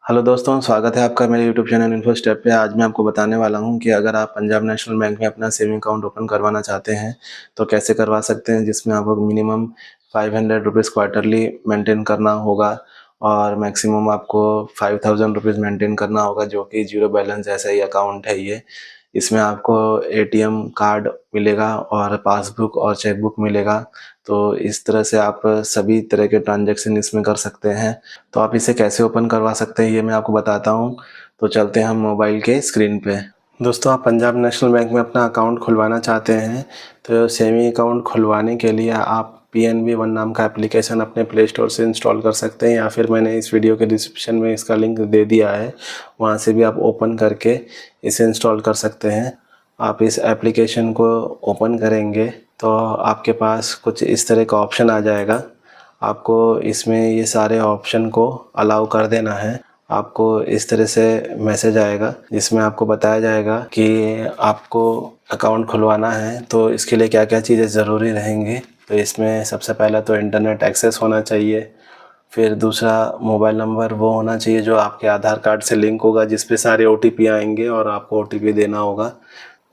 Hello दोस्तों, स्वागत है आपका मेरे यूट्यूब चैनल इन्फो स्टेप पे। आज मैं आपको बताने वाला हूं कि अगर आप पंजाब नेशनल बैंक में अपना सेविंग अकाउंट ओपन करवाना चाहते हैं तो कैसे करवा सकते हैं, जिसमें आपको मिनिमम 500 रुपीज़ क्वार्टरली मेंटेन करना होगा और मैक्सिमम आपको 5000 रुपीज़ मेंटेन करना होगा, जो कि जीरो बैलेंस ऐसा ही अकाउंट है ये। इसमें आपको एटीएम कार्ड मिलेगा और पासबुक और चेकबुक मिलेगा। तो इस तरह से आप सभी तरह के ट्रांजैक्शन इसमें कर सकते हैं। तो आप इसे कैसे ओपन करवा सकते हैं ये मैं आपको बताता हूँ। तो चलते हैं हम मोबाइल के स्क्रीन पे। दोस्तों, आप पंजाब नेशनल बैंक में अपना अकाउंट खुलवाना चाहते हैं तो सेविंग अकाउंट खुलवाने के लिए आप PNB वन नाम का एप्लीकेशन अपने प्ले स्टोर से इंस्टॉल कर सकते हैं, या फिर मैंने इस वीडियो के डिस्क्रिप्शन में इसका लिंक दे दिया है, वहाँ से भी आप ओपन करके इसे इंस्टॉल कर सकते हैं। आप इस एप्लीकेशन को ओपन करेंगे तो आपके पास कुछ इस तरह का ऑप्शन आ जाएगा। आपको इसमें ये सारे ऑप्शन को अलाउ कर देना है। आपको इस तरह से मैसेज आएगा जिसमें आपको बताया जाएगा कि आपको अकाउंट खुलवाना है तो इसके लिए क्या क्या चीज़ें ज़रूरी रहेंगी। तो इसमें सबसे पहला तो इंटरनेट एक्सेस होना चाहिए। फिर दूसरा, मोबाइल नंबर वो होना चाहिए जो आपके आधार कार्ड से लिंक होगा, जिस पे सारे OTP आएंगे और आपको OTP देना होगा।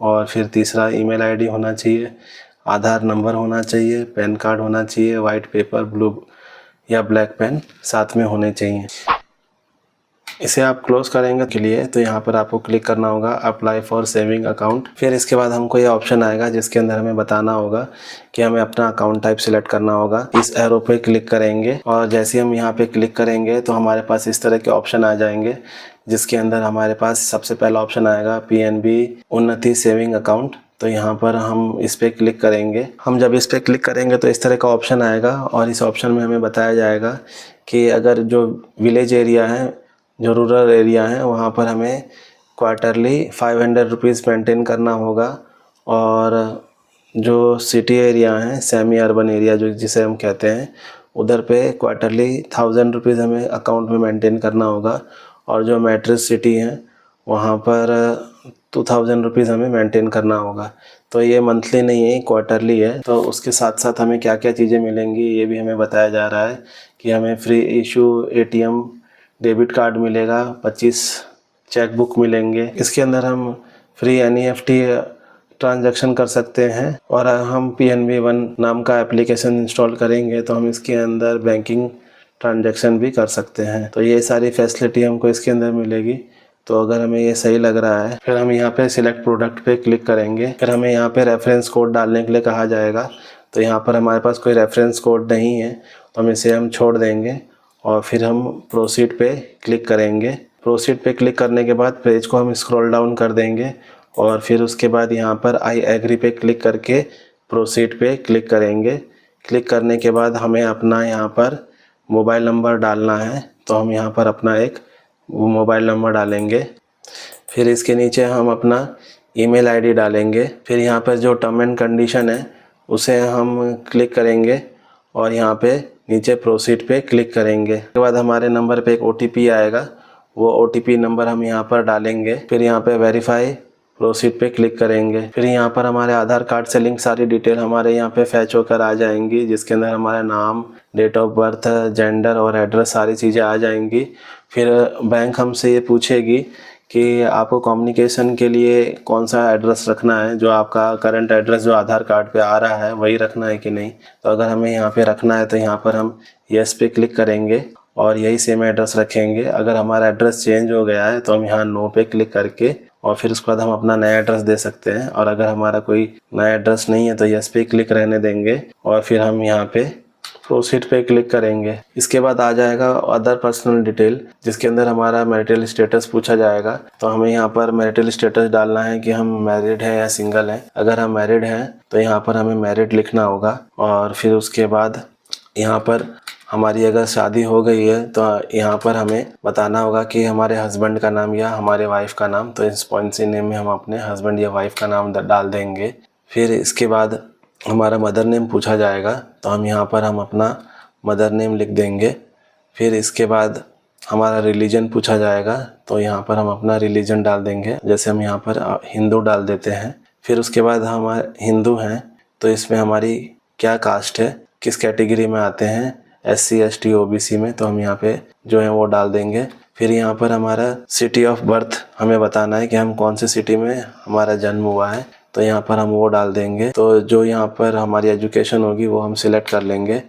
और फिर तीसरा, ईमेल आईडी होना चाहिए, आधार नंबर होना चाहिए, पैन कार्ड होना चाहिए, वाइट पेपर, ब्लू या ब्लैक पेन साथ में होने चाहिए। इसे आप क्लोज करेंगे के लिए तो यहाँ पर आपको क्लिक करना होगा अप्लाई फॉर सेविंग अकाउंट। फिर इसके बाद हमको ये ऑप्शन आएगा जिसके अंदर हमें बताना होगा कि हमें अपना अकाउंट टाइप सिलेक्ट करना होगा। इस एरो पे क्लिक करेंगे और जैसे हम यहाँ पे क्लिक करेंगे तो हमारे पास इस तरह के ऑप्शन आ जाएंगे, जिसके अंदर हमारे पास सबसे पहला ऑप्शन आएगा PNB उन्नति सेविंग अकाउंट। तो यहाँ पर हम इस पर क्लिक करेंगे। हम जब इस पर क्लिक करेंगे तो इस तरह का ऑप्शन आएगा और इस ऑप्शन में हमें बताया जाएगा कि अगर जो विलेज एरिया है, जो रूरल एरिया है, वहाँ पर हमें क्वार्टरली 500 रुपीज़ मेंटेन करना होगा। और जो सिटी एरिया है, सेमी अर्बन एरिया जो जिसे हम कहते हैं, उधर पे क्वार्टरली 1000 रुपीज़ हमें अकाउंट में मेंटेन करना होगा। और जो मेट्रो सिटी है वहाँ पर 2000 रुपीज़ हमें मेंटेन करना होगा। तो ये मंथली नहीं है, क्वार्टरली है। तो उसके साथ साथ हमें क्या क्या चीज़ें मिलेंगी ये भी हमें बताया जा रहा है कि हमें free issue ATM debit card मिलेगा, 25 चेकबुक मिलेंगे। इसके अंदर हम फ्री NEFT ट्रांजैक्शन कर सकते हैं। और हम PNB वन नाम का एप्लीकेशन इंस्टॉल करेंगे तो हम इसके अंदर बैंकिंग ट्रांजैक्शन भी कर सकते हैं। तो ये सारी फैसिलिटी हमको इसके अंदर मिलेगी। तो अगर हमें ये सही लग रहा है फिर हम यहाँ पे सिलेक्ट प्रोडक्ट पे क्लिक करेंगे। फिर हमें यहाँ पे रेफरेंस कोड डालने के लिए कहा जाएगा। तो यहाँ पर हमारे पास कोई रेफरेंस कोड नहीं है तो हम इसे छोड़ देंगे और फिर हम प्रोसीड पे क्लिक करेंगे। प्रोसीड पे क्लिक करने के बाद पेज को हम स्क्रॉल डाउन कर देंगे और फिर उसके बाद यहाँ पर आई एग्री पे क्लिक करके प्रोसीड पे क्लिक करेंगे। क्लिक करने के बाद हमें अपना यहाँ पर मोबाइल नंबर डालना है। तो हम यहाँ पर अपना एक मोबाइल नंबर डालेंगे। फिर इसके नीचे हम अपना ईमेल आईडी डालेंगे। फिर यहाँ पर जो टर्म एंड कंडीशन है उसे हम क्लिक करेंगे और यहाँ पे नीचे प्रोसीड पे क्लिक करेंगे। उसके बाद हमारे नंबर पे एक OTP आएगा, वो OTP नंबर हम यहाँ पर डालेंगे। फिर यहाँ पे वेरीफाई प्रोसीड पे क्लिक करेंगे। फिर यहाँ पर हमारे आधार कार्ड से लिंक सारी डिटेल हमारे यहाँ पे फैच होकर आ जाएंगी, जिसके अंदर हमारा नाम, डेट ऑफ बर्थ, जेंडर और एड्रेस सारी चीज़ें आ जाएंगी। फिर बैंक हमसे ये पूछेगी कि आपको कम्युनिकेशन के लिए कौन सा एड्रेस रखना है, जो आपका करंट एड्रेस जो आधार कार्ड पे आ रहा है वही रखना है कि नहीं। तो अगर हमें यहाँ पे रखना है तो यहाँ पर हम यस पे क्लिक करेंगे और यही सेम एड्रेस रखेंगे। अगर हमारा एड्रेस चेंज हो गया है तो हम यहाँ नो पे क्लिक करके और फिर उसके बाद हम अपना नया एड्रेस दे सकते हैं। और अगर हमारा कोई नया एड्रेस नहीं है तो यस पे क्लिक रहने देंगे और फिर हम यहाँ पे प्रोसीड पे क्लिक करेंगे। इसके बाद आ जाएगा अदर पर्सनल डिटेल, जिसके अंदर हमारा मैरिटल स्टेटस पूछा जाएगा। तो हमें यहाँ पर मैरिटल स्टेटस डालना है कि हम मैरिड हैं या सिंगल हैं। अगर हम मैरिड हैं तो यहाँ पर हमें मैरिड लिखना होगा। और फिर उसके बाद यहाँ पर हमारी अगर शादी हो गई है तो यहाँ पर हमें बताना होगा कि हमारे हस्बैंड का नाम या हमारे वाइफ का नाम। तो इस पॉलिसी नेम में हम अपने हस्बैंड या वाइफ का नाम डाल देंगे। फिर इसके बाद हमारा मदर नेम पूछा जाएगा तो हम यहाँ पर हम अपना मदर नेम लिख देंगे। फिर इसके बाद हमारा रिलीजन पूछा जाएगा तो यहाँ पर हम अपना रिलीजन डाल देंगे, जैसे हम यहाँ पर हिंदू डाल देते हैं। फिर उसके बाद हम हिंदू हैं तो इसमें हमारी क्या कास्ट है, किस कैटेगरी में आते हैं, SC ST OBC में, तो हम यहाँ पे जो है वो डाल देंगे। फिर यहाँ पर हमारा सिटी ऑफ बर्थ हमें बताना है कि हम कौन सी सिटी में हमारा जन्म हुआ है, तो यहाँ पर हम वो डाल देंगे। तो जो यहाँ पर हमारी एजुकेशन होगी वो हम सिलेक्ट कर लेंगे।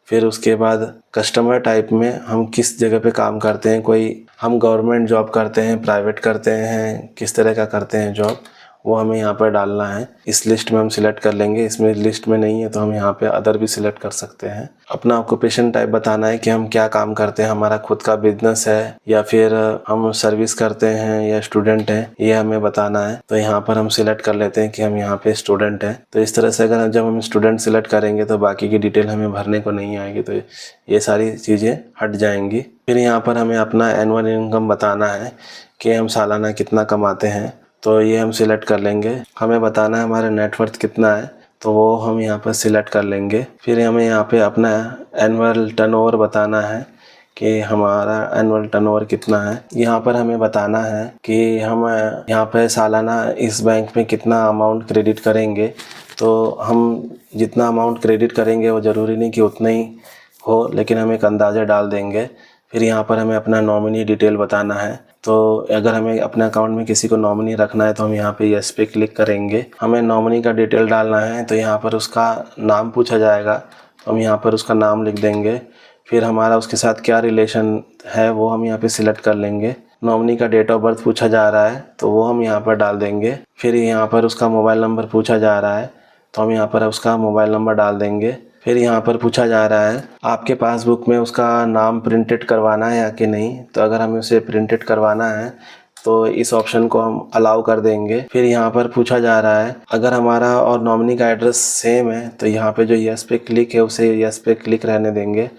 फिर उसके बाद कस्टमर टाइप में हम किस जगह पे काम करते हैं, कोई हम गवर्नमेंट जॉब करते हैं, प्राइवेट करते हैं, किस तरह का करते हैं जॉब, वो हमें यहाँ पर डालना है। इस लिस्ट में हम सिलेक्ट कर लेंगे। इसमें लिस्ट में नहीं है तो हम यहाँ पे अदर भी सिलेक्ट कर सकते हैं। अपना ऑक्यूपेशन टाइप बताना है कि हम क्या काम करते हैं, हमारा खुद का बिजनेस है या फिर हम सर्विस करते हैं या स्टूडेंट हैं, ये हमें बताना है। तो यहाँ पर हम सिलेक्ट कर लेते हैं कि हम यहाँ पे स्टूडेंट हैं। तो इस तरह से अगर जब हम स्टूडेंट सिलेक्ट करेंगे तो बाकी की डिटेल हमें भरने को नहीं आएगी, तो ये सारी चीज़ें हट जाएंगी। फिर यहाँ पर हमें अपना एनुअल इनकम बताना है कि हम सालाना कितना कमाते हैं, तो ये हम सिलेक्ट कर लेंगे। हमें बताना है हमारा नेटवर्थ कितना है, तो वो हम यहाँ पर सिलेक्ट कर लेंगे। फिर हमें यहाँ पे अपना एनुअल टर्नओवर बताना है कि हमारा एनुअल टर्नओवर कितना है। यहाँ पर हमें बताना है कि हम यहाँ पे सालाना इस बैंक में कितना अमाउंट क्रेडिट करेंगे। तो हम जितना अमाउंट क्रेडिट करेंगे वो ज़रूरी नहीं कि उतना ही हो, लेकिन हम एक अंदाज़ा डाल देंगे। फिर यहाँ पर हमें अपना नॉमिनी डिटेल बताना है। तो अगर हमें अपने अकाउंट में किसी को नॉमिनी रखना है तो हम यहाँ पे यस पे क्लिक करेंगे। हमें नॉमिनी का डिटेल डालना है, तो यहाँ पर उसका नाम पूछा जाएगा, तो हम यहाँ पर उसका नाम लिख देंगे। फिर हमारा उसके साथ क्या रिलेशन है वो हम यहाँ पे सिलेक्ट कर लेंगे। नॉमिनी का डेट ऑफ बर्थ पूछा जा रहा है तो वो हम यहाँ पर डाल देंगे। फिर यहाँ पर उसका मोबाइल नंबर पूछा जा रहा है तो हम यहाँ पर उसका मोबाइल नंबर डाल देंगे। फिर यहाँ पर पूछा जा रहा है आपके पासबुक में उसका नाम प्रिंटेड करवाना है या कि नहीं, तो अगर हमें उसे प्रिंटेड करवाना है तो इस ऑप्शन को हम अलाउ कर देंगे। फिर यहाँ पर पूछा जा रहा है अगर हमारा और नॉमिनी का एड्रेस सेम है तो यहाँ पे जो यस पे क्लिक है उसे यस पे क्लिक रहने देंगे।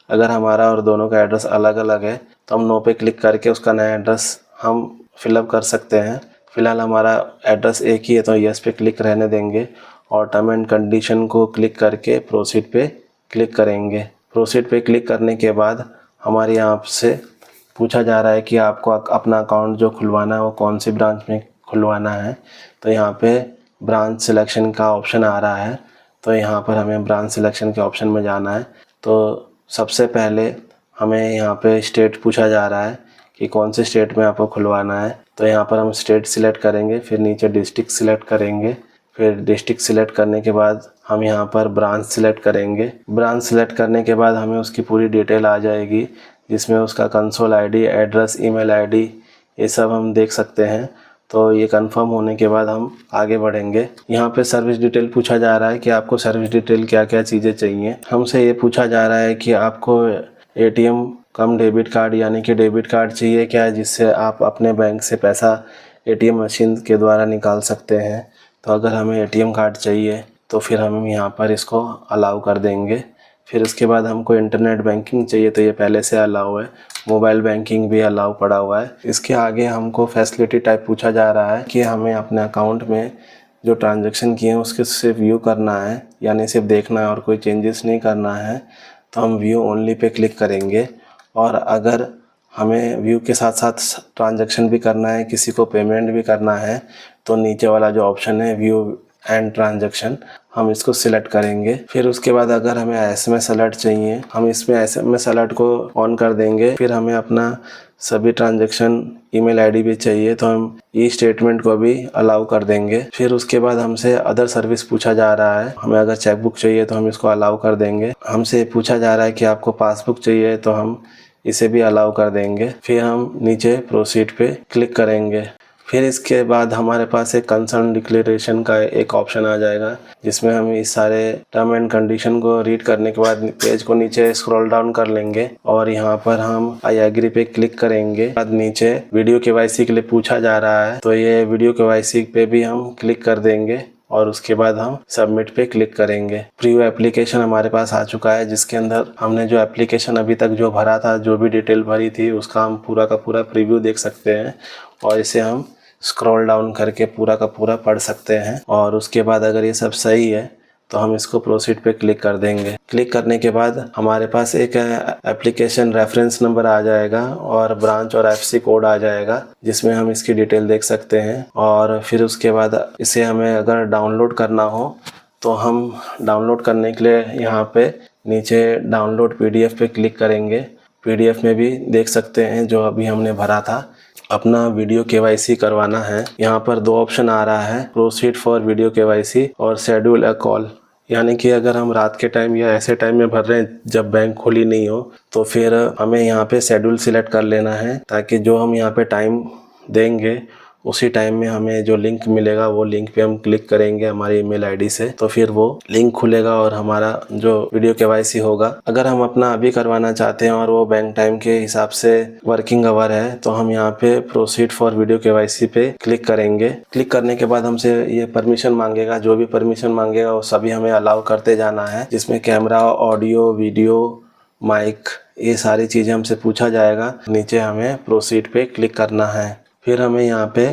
अगर हमारा और दोनों का एड्रेस अलग अलग है तो हम नो पे क्लिक करके उसका नया एड्रेस हम फिलअप कर सकते हैं। फिलहाल हमारा एड्रेस एक ही है तो यस पे क्लिक रहने देंगे और टर्म एंड कंडीशन को क्लिक करके प्रोसीड पे क्लिक करेंगे। प्रोसीड पे क्लिक करने के बाद हमारे यहाँ से पूछा जा रहा है कि आपको अपना अकाउंट जो खुलवाना है वो कौन सी ब्रांच में खुलवाना है। तो यहाँ पे ब्रांच सिलेक्शन का ऑप्शन आ रहा है, तो यहाँ पर हमें ब्रांच सिलेक्शन के ऑप्शन में जाना है। तो सबसे पहले हमें यहाँ पे स्टेट पूछा जा रहा है कि कौन से स्टेट में आपको खुलवाना है, तो यहाँ पर हम स्टेट सिलेक्ट करेंगे। फिर नीचे डिस्ट्रिक्ट सिलेक्ट करेंगे। फिर डिस्ट्रिक्ट सिलेक्ट करने के बाद हम यहाँ पर ब्रांच सिलेक्ट करेंगे। ब्रांच सिलेक्ट करने के बाद हमें उसकी पूरी डिटेल आ जाएगी, जिसमें उसका console ID, address, email ID, ये सब हम देख सकते हैं। तो ये कंफर्म होने के बाद हम आगे बढ़ेंगे। यहाँ पे सर्विस डिटेल पूछा जा रहा है कि आपको सर्विस डिटेल क्या क्या चीज़ें चाहिए। हमसे ये पूछा जा रहा है कि आपको एटीएम कम डेबिट कार्ड यानी कि डेबिट कार्ड चाहिए क्या, जिससे आप अपने बैंक से पैसा एटीएम मशीन के द्वारा निकाल सकते हैं। तो अगर हमें एटीएम कार्ड चाहिए तो फिर हम यहाँ पर इसको अलाउ कर देंगे। फिर उसके बाद हमको इंटरनेट बैंकिंग चाहिए तो ये पहले से अलाउ है। मोबाइल बैंकिंग भी अलाउ पड़ा हुआ है। इसके आगे हमको फैसिलिटी टाइप पूछा जा रहा है कि हमें अपने अकाउंट में जो ट्रांजैक्शन किए हैं उसके सिर्फ व्यू करना है, यानी सिर्फ देखना है और कोई चेंजेस नहीं करना है। तो हम व्यू ओनली पे क्लिक करेंगे। और अगर हमें व्यू के साथ साथ ट्रांजैक्शन भी करना है, किसी को पेमेंट भी करना है, तो नीचे वाला जो ऑप्शन है व्यू एंड ट्रांजैक्शन, हम इसको सिलेक्ट करेंगे। फिर उसके बाद अगर हमें एसएमएस अलर्ट चाहिए, हम इसमें एसएमएस अलर्ट को ऑन कर देंगे। फिर हमें अपना सभी ट्रांजैक्शन ईमेल आईडी भी चाहिए तो हम ई स्टेटमेंट को भी अलाउ कर देंगे। फिर उसके बाद हमसे अदर सर्विस पूछा जा रहा है। हमें अगर चेकबुक चाहिए तो हम इसको अलाउ कर देंगे। हमसे पूछा जा रहा है कि आपको पासबुक चाहिए तो हम इसे भी अलाउ कर देंगे। फिर हम नीचे प्रोसीड पे क्लिक करेंगे। फिर इसके बाद हमारे पास एक कंसर्न डिक्लेरेशन का एक ऑप्शन आ जाएगा, जिसमें हम इस सारे टर्म एंड कंडीशन को रीड करने के बाद पेज को नीचे स्क्रॉल डाउन कर लेंगे और यहाँ पर हम आई एग्री पे क्लिक करेंगे। बाद नीचे वीडियो केवाईसी के लिए पूछा जा रहा है, तो ये वीडियो केवाईसी पे भी हम क्लिक कर देंगे और उसके बाद हम सबमिट पे क्लिक करेंगे। प्रीव्यू एप्लीकेशन हमारे पास आ चुका है, जिसके अंदर हमने जो एप्लीकेशन अभी तक जो भरा था, जो भी डिटेल भरी थी, उसका हम पूरा का पूरा प्रीव्यू देख सकते हैं और इसे हम स्क्रॉल डाउन करके पूरा का पूरा पढ़ सकते हैं। और उसके बाद अगर ये सब सही है तो हम इसको प्रोसीड पे क्लिक कर देंगे। क्लिक करने के बाद हमारे पास एक एप्लीकेशन रेफरेंस नंबर आ जाएगा और ब्रांच और एफसी कोड आ जाएगा, जिसमें हम इसकी डिटेल देख सकते हैं। और फिर उसके बाद इसे हमें अगर डाउनलोड करना हो तो हम डाउनलोड करने के लिए यहाँ पे नीचे डाउनलोड पीडीएफ पे क्लिक करेंगे PDF में भी देख सकते हैं जो अभी हमने भरा था। अपना वीडियो KYC करवाना है। यहाँ पर 2 ऑप्शन आ रहा है, प्रोसीड फॉर वीडियो KYC और शेड्यूल अ कॉल। यानी कि अगर हम रात के टाइम या ऐसे टाइम में भर रहे हैं जब बैंक खुली नहीं हो, तो फिर हमें यहाँ पे शेड्यूल सिलेक्ट कर लेना है, ताकि जो हम यहाँ पे टाइम देंगे उसी टाइम में हमें जो लिंक मिलेगा वो लिंक पे हम क्लिक करेंगे हमारी ईमेल आईडी से, तो फिर वो लिंक खुलेगा और हमारा जो वीडियो KYC होगा। अगर हम अपना अभी करवाना चाहते हैं और वो बैंक टाइम के हिसाब से वर्किंग आवर है, तो हम यहाँ पे प्रोसीड फॉर वीडियो KYC पे क्लिक करेंगे। क्लिक करने के बाद हमसे ये परमिशन मांगेगा, जो भी परमिशन मांगेगा वो सभी हमें अलाउ करते जाना है, जिसमें कैमरा, ऑडियो, वीडियो, माइक, ये सारी चीज़ें हमसे पूछा जाएगा। नीचे हमें प्रोसीड पे क्लिक करना है, फिर हमें यहाँ पे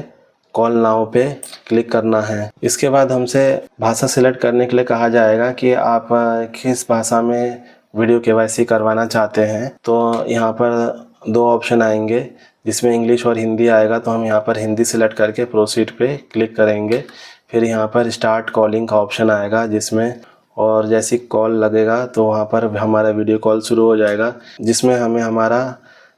कॉल नाउ पे क्लिक करना है। इसके बाद हमसे भाषा सिलेक्ट करने के लिए कहा जाएगा कि आप किस भाषा में वीडियो KYC करवाना चाहते हैं। तो यहाँ पर 2 ऑप्शन आएंगे जिसमें इंग्लिश और हिंदी आएगा, तो हम यहाँ पर हिंदी सिलेक्ट करके प्रोसीड पे क्लिक करेंगे। फिर यहाँ पर स्टार्ट कॉलिंग का ऑप्शन आएगा जिसमें, और जैसी कॉल लगेगा तो वहाँ पर हमारा वीडियो कॉल शुरू हो जाएगा, जिसमें हमें हमारा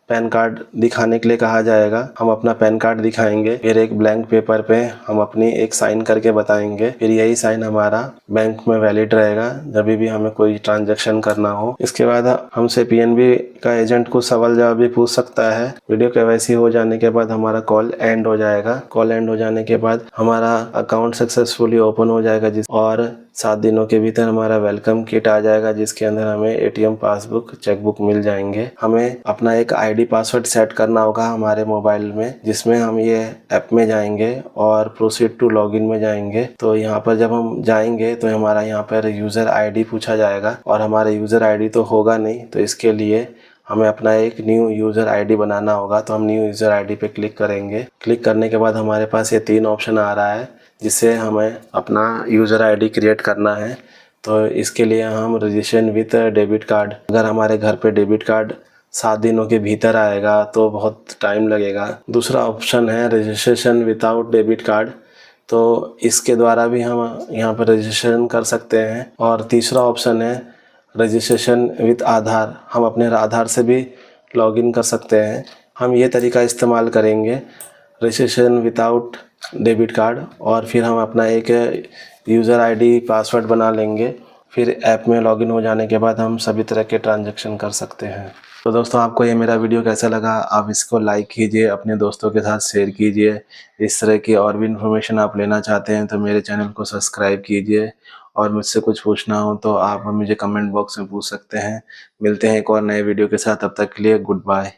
पैन कार्ड दिखाने के लिए कहा जाएगा। हम अपना पैन कार्ड दिखाएंगे, फिर एक ब्लैंक पेपर पे हम अपनी एक साइन करके बताएंगे। फिर यही साइन हमारा बैंक में वैलिड रहेगा जब भी हमें कोई ट्रांजैक्शन करना हो। इसके बाद हमसे PNB का एजेंट कुछ सवाल जवाब भी पूछ सकता है। वीडियो KYC हो जाने के बाद हमारा कॉल एंड हो जाएगा। कॉल एंड हो जाने के बाद हमारा अकाउंट सक्सेसफुली ओपन हो जाएगा, और 7 दिनों के भीतर हमारा वेलकम किट आ जाएगा, जिसके अंदर हमें ATM पासबुक, चेकबुक मिल जाएंगे। हमें अपना एक ID पासवर्ड सेट करना होगा हमारे मोबाइल में, जिसमें हम ये ऐप में जाएंगे और प्रोसीड टू लॉगिन में जाएंगे। तो यहाँ पर जब हम जाएंगे तो हमारा यहाँ पर यूज़र ID पूछा जाएगा, और हमारा यूज़र ID तो होगा नहीं, तो इसके लिए हमें अपना एक न्यू यूज़र ID बनाना होगा। तो हम न्यू यूज़र ID पे क्लिक करेंगे। क्लिक करने के बाद हमारे पास ये 3 ऑप्शन आ रहा है, जिससे हमें अपना यूज़र ID क्रिएट करना है। तो इसके लिए हम रजिस्ट्रेशन विथ डेबिट कार्ड, अगर हमारे घर पे डेबिट कार्ड 7 दिनों के भीतर आएगा तो बहुत टाइम लगेगा। दूसरा ऑप्शन है रजिस्ट्रेशन विदाउट डेबिट कार्ड, तो इसके द्वारा भी हम यहाँ पर रजिस्ट्रेशन कर सकते हैं। और तीसरा ऑप्शन है रजिस्ट्रेशन विथ आधार, हम अपने आधार से भी लॉगिन कर सकते हैं। हम ये तरीका इस्तेमाल करेंगे, रजिस्ट्रेशन विदाउट डेबिट कार्ड, और फिर हम अपना एक यूज़र ID पासवर्ड बना लेंगे। फिर ऐप में लॉगिन हो जाने के बाद हम सभी तरह के ट्रांजैक्शन कर सकते हैं। तो दोस्तों, आपको ये मेरा वीडियो कैसा लगा? आप इसको लाइक कीजिए, अपने दोस्तों के साथ शेयर कीजिए। इस तरह की और भी इन्फॉर्मेशन आप लेना चाहते हैं तो मेरे चैनल को सब्सक्राइब कीजिए, और मुझसे कुछ पूछना हो तो आप मुझे कमेंट बॉक्स में पूछ सकते हैं। मिलते हैं एक और नए वीडियो के साथ, तब तक के लिए गुड बाय।